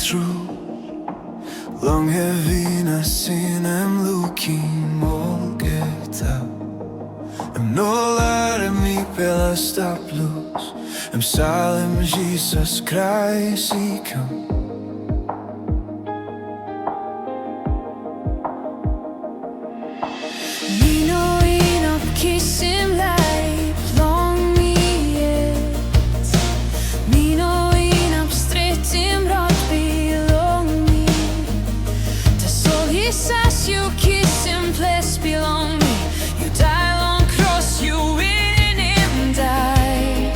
through. Long heavy sin I'm looking all get out. I'm no lara mipela stap loose. I'm silent Jisas Krais he come. Kisim Laip long miet. Mino inap stret bilong me. Ta sol Jisas you kisim bilong me. You died on cross, you in him die.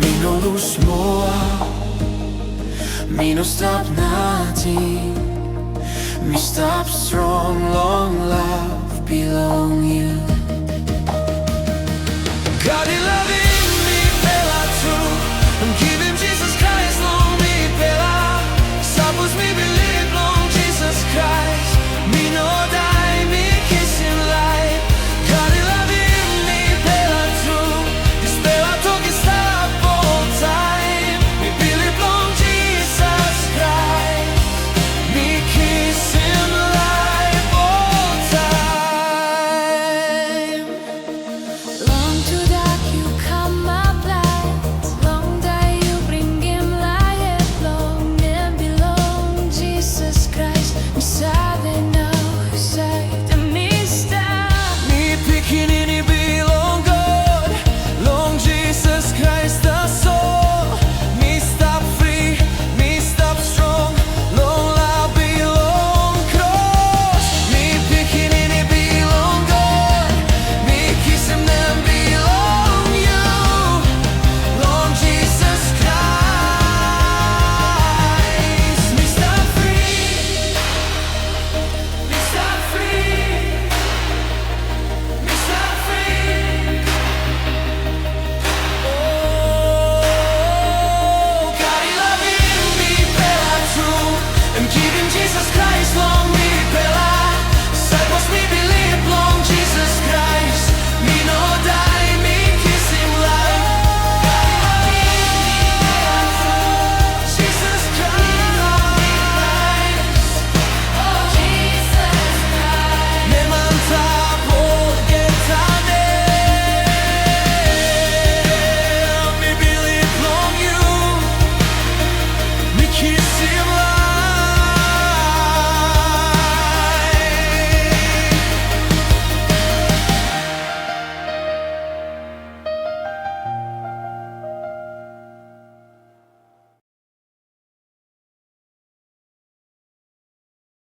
Mino lose more. Mino stop nothing. Me stop strong, long love belong you. God, you love it.